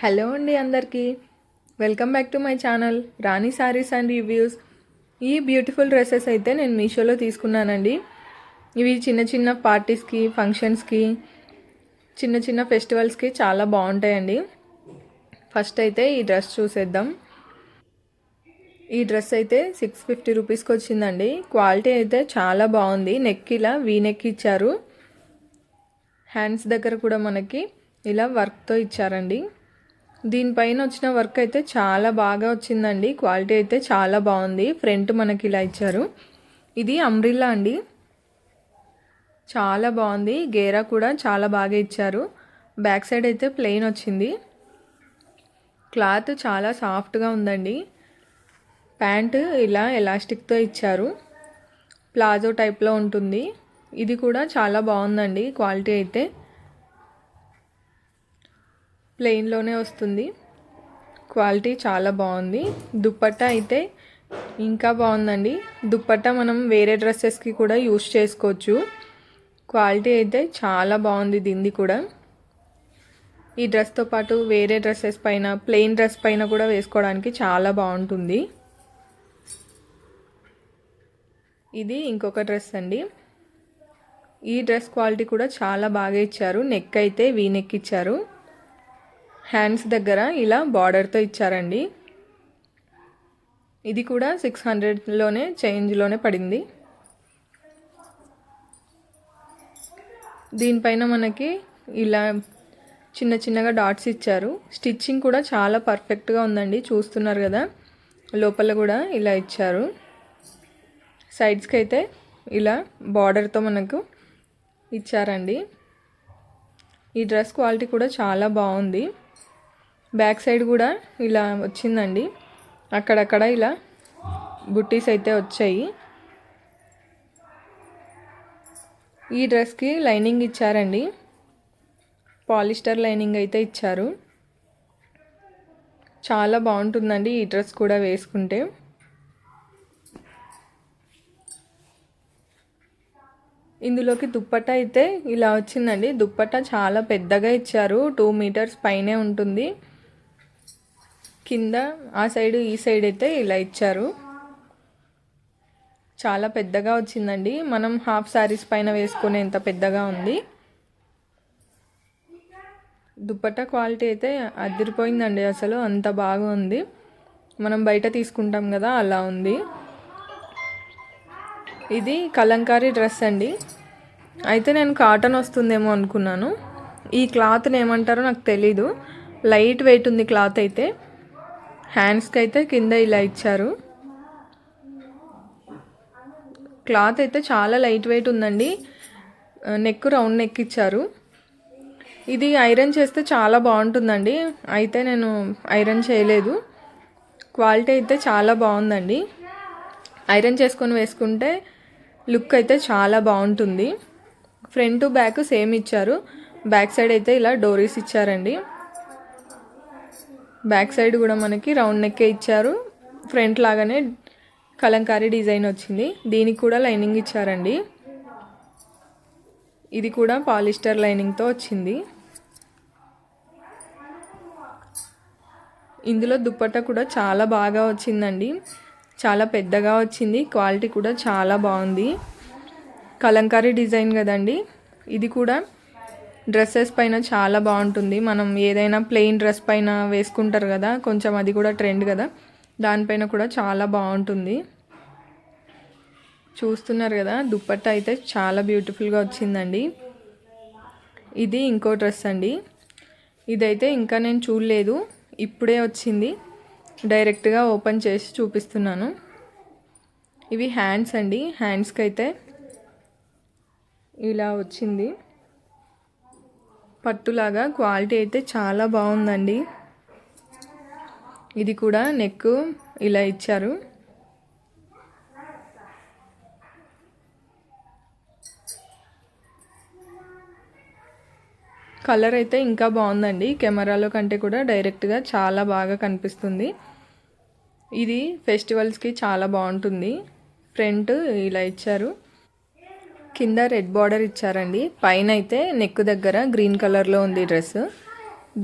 Hello అండి అందరికీ welcome back to my channel Rani saris and reviews. ఈ బ్యూటిఫుల్ డ్రెస్సెస్ అయితే నేను మీషోలో తీసుకున్నానండి. ఇవి చిన్న చిన్న పార్టీస్కి, ఫంక్షన్స్కి, చిన్న చిన్న ఫెస్టివల్స్కి చాలా బాగుంటాయండి. ఫస్ట్ అయితే ఈ డ్రెస్ చూసేద్దాం. ఈ డ్రెస్ అయితే 650 రూపీస్కి వచ్చిందండి. క్వాలిటీ అయితే చాలా బాగుంది. నెక్ ఇలా వీ నెక్ ఇచ్చారు. హ్యాండ్స్ దగ్గర కూడా మనకి ఇలా వర్క్తో ఇచ్చారండి. దీనిపైన వచ్చిన వర్క్ అయితే చాలా బాగా వచ్చిందండి. క్వాలిటీ అయితే చాలా బాగుంది. ఫ్రంట్ మనకి ఇలా ఇచ్చారు. ఇది అంబ్రిల్లా అండి, చాలా బాగుంది. గేరా కూడా చాలా బాగా ఇచ్చారు. బ్యాక్ సైడ్ అయితే ప్లెయిన్ వచ్చింది. క్లాత్ చాలా సాఫ్ట్గా ఉందండి. ప్యాంటు ఇలా ఎలాస్టిక్తో ఇచ్చారు. ప్లాజో టైప్లో ఉంటుంది. ఇది కూడా చాలా బాగుందండి. క్వాలిటీ అయితే ప్లెయిన్లోనే వస్తుంది. క్వాలిటీ చాలా బాగుంది. దుప్పట్టా అయితే ఇంకా బాగుందండి. దుప్పట్టా మనం వేరే డ్రెస్సెస్కి కూడా యూస్ చేసుకోవచ్చు. క్వాలిటీ అయితే చాలా బాగుంది దీనిది కూడా. ఈ డ్రెస్తో పాటు వేరే డ్రెస్సెస్ పైన, ప్లెయిన్ డ్రెస్ పైన కూడా వేసుకోవడానికి చాలా బాగుంటుంది. ఇది ఇంకొక డ్రెస్ అండి. ఈ డ్రెస్ క్వాలిటీ కూడా చాలా బాగా ఇచ్చారు. నెక్ అయితే వీ నెక్ ఇచ్చారు. హ్యాండ్స్ దగ్గర ఇలా బార్డర్తో ఇచ్చారండి. ఇది కూడా 600లోనే చేంజ్లోనే పడింది. దీనిపైన మనకి ఇలా చిన్న చిన్నగా డాట్స్ ఇచ్చారు. స్టిచ్చింగ్ కూడా చాలా పర్ఫెక్ట్గా ఉందండి. చూస్తున్నారు కదా, లోపల కూడా ఇలా ఇచ్చారు. సైడ్స్కి అయితే ఇలా బార్డర్తో మనకు ఇచ్చారండి. ఈ డ్రెస్ క్వాలిటీ కూడా చాలా బాగుంది. బ్యాక్ సైడ్ కూడా ఇలా వచ్చిందండి. అక్కడక్కడ ఇలా బుట్టీస్ అయితే వచ్చాయి. ఈ డ్రెస్కి లైనింగ్ ఇచ్చారండి. పాలిస్టర్ లైనింగ్ అయితే ఇచ్చారు. చాలా బాగుంటుందండి ఈ డ్రెస్ కూడా వేసుకుంటే. ఇందులోకి దుప్పట్టా అయితే ఇలా వచ్చిందండి. దుప్పట్టా చాలా పెద్దగా ఇచ్చారు. 2 మీటర్స్ పైనే ఉంటుంది. కింద ఆ సైడ్ ఈ సైడ్ అయితే ఇలా ఇచ్చారు. చాలా పెద్దగా వచ్చిందండి. మనం హాఫ్ శారీస్ పైన వేసుకునేంత పెద్దగా ఉంది. దుప్పట్టా క్వాలిటీ అయితే అదిరిపోయిందండి. అసలు అంత బాగా ఉంది. మనం బయట తీసుకుంటాం కదా, అలా ఉంది. ఇది కలంకారీ డ్రెస్ అండి. అయితే నేను కాటన్ వస్తుందేమో అనుకున్నాను. ఈ క్లాత్ని ఏమంటారో నాకు తెలీదు. లైట్ వెయిట్ ఉంది క్లాత్ అయితే. హ్యాండ్స్కి అయితే కింద ఇలా ఇచ్చారు. క్లాత్ అయితే చాలా లైట్ వెయిట్ ఉందండి. నెక్ రౌండ్ నెక్ ఇచ్చారు. ఇది ఐరన్ చేస్తే చాలా బాగుంటుందండి. అయితే నేను ఐరన్ చేయలేదు. క్వాలిటీ అయితే చాలా బాగుందండి. ఐరన్ చేసుకొని వేసుకుంటే లుక్ అయితే చాలా బాగుంటుంది. ఫ్రంట్ బ్యాక్ సేమ్ ఇచ్చారు. బ్యాక్ సైడ్ అయితే ఇలా డోరీస్ ఇచ్చారండి. బ్యాక్ సైడ్ కూడా మనకి రౌండ్ నెక్కే ఇచ్చారు. ఫ్రంట్ లాగానే కలంకారీ డిజైన్ వచ్చింది. దీనికి కూడా లైనింగ్ ఇచ్చారండి. ఇది కూడా పాలిస్టర్ లైనింగ్తో వచ్చింది. ఇందులో దుప్పట్టా కూడా చాలా బాగా వచ్చిందండి. చాలా పెద్దగా వచ్చింది. క్వాలిటీ కూడా చాలా బాగుంది. కలంకారీ డిజైన్ కదండి. ఇది కూడా డ్రెస్సెస్ పైన చాలా బాగుంటుంది. మనం ఏదైనా ప్లెయిన్ డ్రెస్ పైన వేసుకుంటారు కదా, కొంచెం అది కూడా ట్రెండ్ కదా, దానిపైన కూడా చాలా బాగుంటుంది. చూస్తున్నారు కదా, దుప్పట్టా అయితే చాలా బ్యూటిఫుల్గా వచ్చిందండి. ఇది ఇంకో డ్రెస్ అండి. ఇదైతే ఇంకా నేను చూడలేదు, ఇప్పుడే వచ్చింది. డైరెక్ట్గా ఓపెన్ చేసి చూపిస్తున్నాను. ఇవి హ్యాండ్స్ అండి. హ్యాండ్స్కి అయితే ఇలా వచ్చింది. పట్టులాగా క్వాలిటీ అయితే చాలా బాగుందండి. ఇది కూడా నెక్ ఇలా ఇచ్చారు. కలర్ అయితే ఇంకా బాగుందండి. కెమెరాలో కంటే కూడా డైరెక్ట్గా చాలా బాగా కనిపిస్తుంది. ఇది ఫెస్టివల్స్కి చాలా బాగుంటుంది. ఫ్రంట్ ఇలా ఇచ్చారు. కింద రెడ్ బార్డర్ ఇచ్చారండి. పైన అయితే నెక్ దగ్గర గ్రీన్ కలర్లో ఉంది డ్రెస్.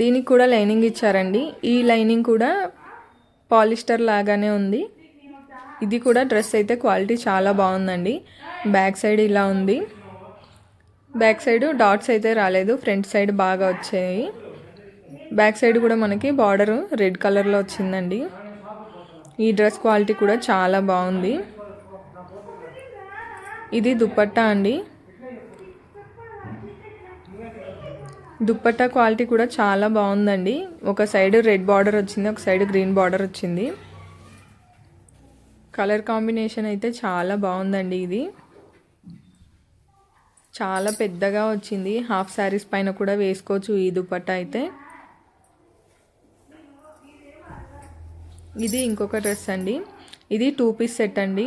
దీనికి కూడా లైనింగ్ ఇచ్చారండి. ఈ లైనింగ్ కూడా పాలిస్టర్ లాగానే ఉంది. ఇది కూడా డ్రెస్ అయితే క్వాలిటీ చాలా బాగుందండి. బ్యాక్ సైడ్ ఇలా ఉంది. బ్యాక్ సైడ్ డాట్స్ అయితే రాలేదు, ఫ్రంట్ సైడ్ బాగా వచ్చాయి. బ్యాక్ సైడ్ కూడా మనకి బార్డర్ రెడ్ కలర్లో వచ్చిందండి. ఈ డ్రెస్ క్వాలిటీ కూడా చాలా బాగుంది. ఇది దుపట్టా అండి. దుపట్టా క్వాలిటీ కూడా చాలా బాగుందండి. ఒక సైడ్ రెడ్ బార్డర్ వచ్చింది, ఒక సైడ్ గ్రీన్ బార్డర్ వచ్చింది. కలర్ కాంబినేషన్ అయితే చాలా బాగుందండి. ఇది చాలా పెద్దగా వచ్చింది. హాఫ్ శారీస్ పైన కూడా వేసుకోవచ్చు ఈ దుపట్టా అయితే. ఇది ఇంకొక డ్రెస్ అండి. ఇది 2 పీస్ సెట్ అండి.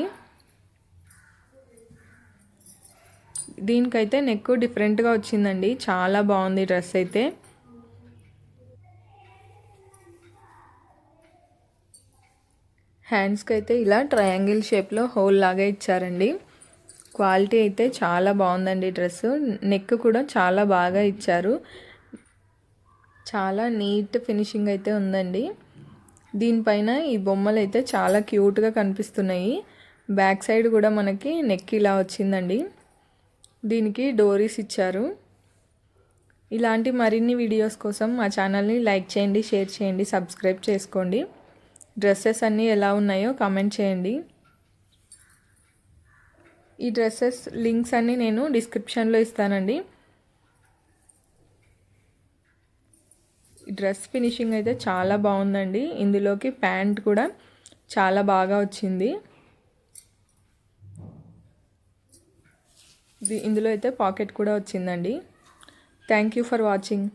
దీనికైతే నెక్ డిఫరెంట్గా వచ్చిందండి. చాలా బాగుంది డ్రెస్ అయితే. హ్యాండ్స్కి అయితే ఇలా ట్రయాంగిల్ షేప్లో హోల్ లాగా ఇచ్చారండి. క్వాలిటీ అయితే చాలా బాగుందండి డ్రెస్. నెక్ కూడా చాలా బాగా ఇచ్చారు. చాలా నీట్ ఫినిషింగ్ అయితే ఉందండి. దీనిపైన ఈ బొమ్మలు అయితే చాలా క్యూట్గా కనిపిస్తున్నాయి. బ్యాక్ సైడ్ కూడా మనకి నెక్ ఇలా వచ్చిందండి. దీనికి డోరీస్ ఇచ్చారు. ఇలాంటి మరిన్ని వీడియోస్ కోసం మా ఛానల్ని లైక్ చేయండి, షేర్ చేయండి, సబ్స్క్రైబ్ చేసుకోండి. డ్రెస్సెస్ అన్నీ ఎలా ఉన్నాయో కామెంట్ చేయండి. ఈ డ్రెస్సెస్ లింక్స్ అన్నీ నేను డిస్క్రిప్షన్లో ఇస్తానండి. డ్రెస్ ఫినిషింగ్ అయితే చాలా బాగుందండి. ఇందులోకి ప్యాంట్ కూడా చాలా బాగా వచ్చింది. ఇందులో అయితే పాకెట్ కూడా వచ్చిందండి. Thank you for watching.